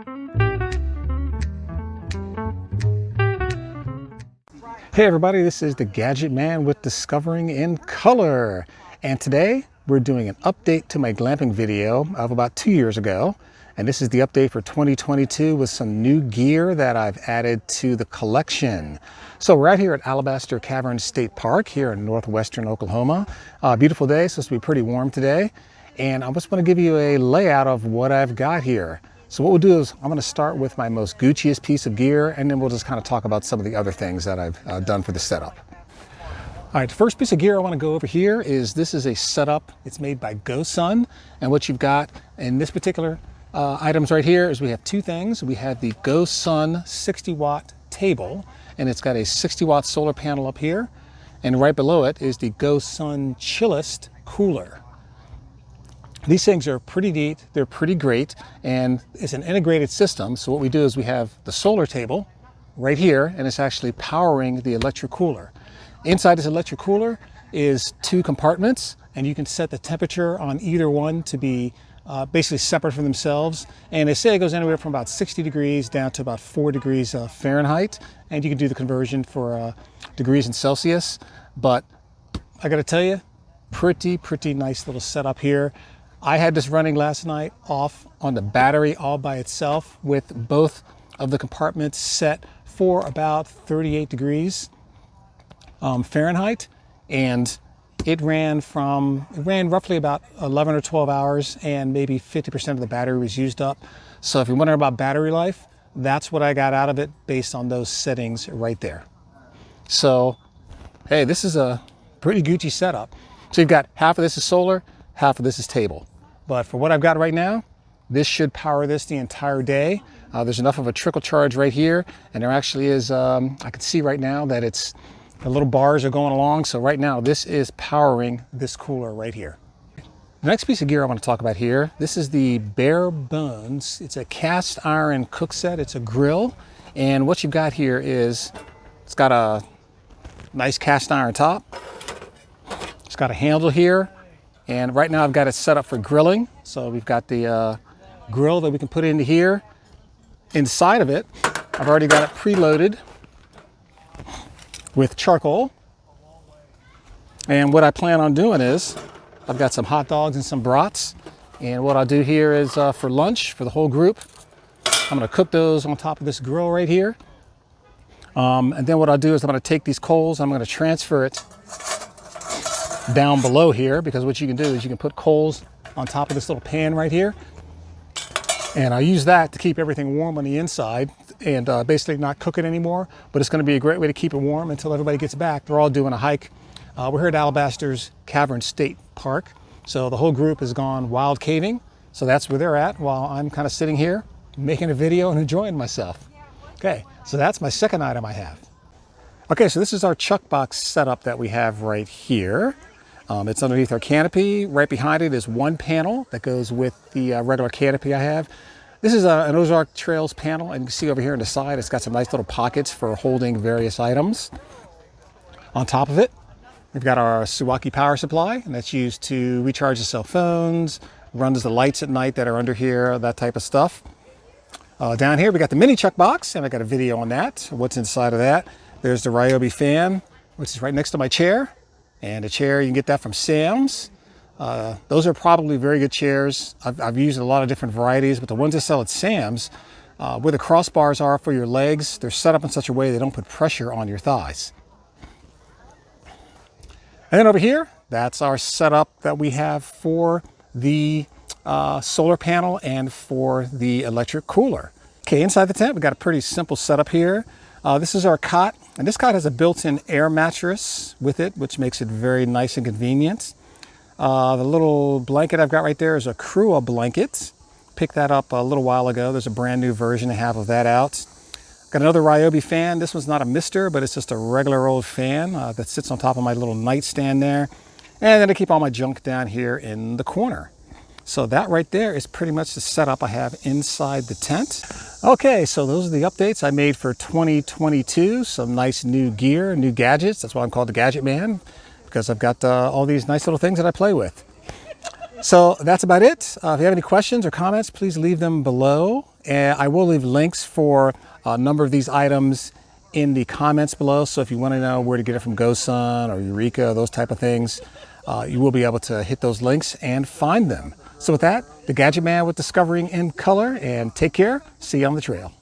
Hey everybody, this is the Gadget Man with Discovering in Color. And today we're doing an update to my glamping video of about 2 years ago. And this is the update for 2022 with some new gear that I've added to the collection. So we're out here at Alabaster Cavern State Park here in northwestern Oklahoma. Beautiful day, supposed to be pretty warm today. And I just want to give you a layout of what I've got here. So what we'll do is I'm going to start with my most Gucciest piece of gear, and then we'll just kind of talk about some of the other things that I've done for the setup. All right, the first piece of gear I want to go over here is this is a setup. It's made by GoSun, and what you've got in this particular items right here is we have two things. We have the GoSun 60-watt table, and it's got a 60-watt solar panel up here, and right below it is the GoSun Chillest cooler. These things are pretty neat, they're pretty great, and it's an integrated system. So what we do is we have the solar table right here, and it's actually powering the electric cooler. Inside this electric cooler is two compartments, and you can set the temperature on either one to be basically separate from themselves. And they say it goes anywhere from about 60 degrees down to about 4 degrees Fahrenheit, and you can do the conversion for degrees in Celsius. But I gotta tell you, pretty nice little setup here. I had this running last night off on the battery all by itself with both of the compartments set for about 38 degrees Fahrenheit. And it ran roughly about 11 or 12 hours, and maybe 50% of the battery was used up. So if you're wondering about battery life, that's what I got out of it based on those settings right there. So, hey, this is a pretty Gucci setup. So you've got half of this is solar, half of this is table. But for what I've got right now, this should power this the entire day. There's enough of a trickle charge right here, and there actually is, I can see right now that the little bars are going along. So right now this is powering this cooler right here. The next piece of gear I want to talk about here, this is the Bare Bones. It's a cast iron cook set. It's a grill. And what you've got here is, it's got a nice cast iron top. It's got a handle here. And right now I've got it set up for grilling. So we've got the grill that we can put into here. Inside of it, I've already got it preloaded with charcoal. And what I plan on doing is, I've got some hot dogs and some brats. And what I'll do here is for lunch, for the whole group, I'm gonna cook those on top of this grill right here. And then what I'll do is I'm gonna take these coals, I'm gonna transfer it down below here, because what you can do is you can put coals on top of this little pan right here, and I'll use that to keep everything warm on the inside and basically not cook it anymore. But it's going to be a great way to keep it warm until everybody gets back. They're all doing a hike. We're here at Alabaster's Cavern State Park, so the whole group has gone wild caving, so that's where they're at, while I'm kind of sitting here making a video and enjoying myself. Okay, so that's my second item I have. Okay, so this is our chuck box setup that we have right here. It's underneath our canopy. Right behind it is one panel that goes with the regular canopy I have. This is an Ozark Trails panel, and you can see over here on the side, it's got some nice little pockets for holding various items. On top of it, we've got our Suwaki power supply, and that's used to recharge the cell phones, runs the lights at night that are under here, that type of stuff. Down here, we got the mini chuck box, and I got a video on that, what's inside of that. There's the Ryobi fan, which is right next to my chair. And a chair, you can get that from Sam's. Those are probably very good chairs. I've used a lot of different varieties, but the ones they sell at Sam's, where the crossbars are for your legs, they're set up in such a way they don't put pressure on your thighs. And then over here, that's our setup that we have for the solar panel and for the electric cooler. Okay, inside the tent, we've got a pretty simple setup here. This is our cot, and this cot has a built-in air mattress with it, which makes it very nice and convenient. The little blanket I've got right there is a Crua blanket. Picked that up a little while ago. There's a brand new version I have of that out. Got another Ryobi fan. This one's not a mister, but it's just a regular old fan that sits on top of my little nightstand there. And then I keep all my junk down here in the corner. So that right there is pretty much the setup I have inside the tent. Okay, so those are the updates I made for 2022. Some nice new gear, new gadgets. That's why I'm called the Gadget Man, because I've got all these nice little things that I play with. So that's about it. If you have any questions or comments, please leave them below. And I will leave links for a number of these items in the comments below. So if you want to know where to get it from GoSun or Eureka, those type of things, you will be able to hit those links and find them. So with that, the Gadget Man with Discovering in Color, and take care. See you on the trail.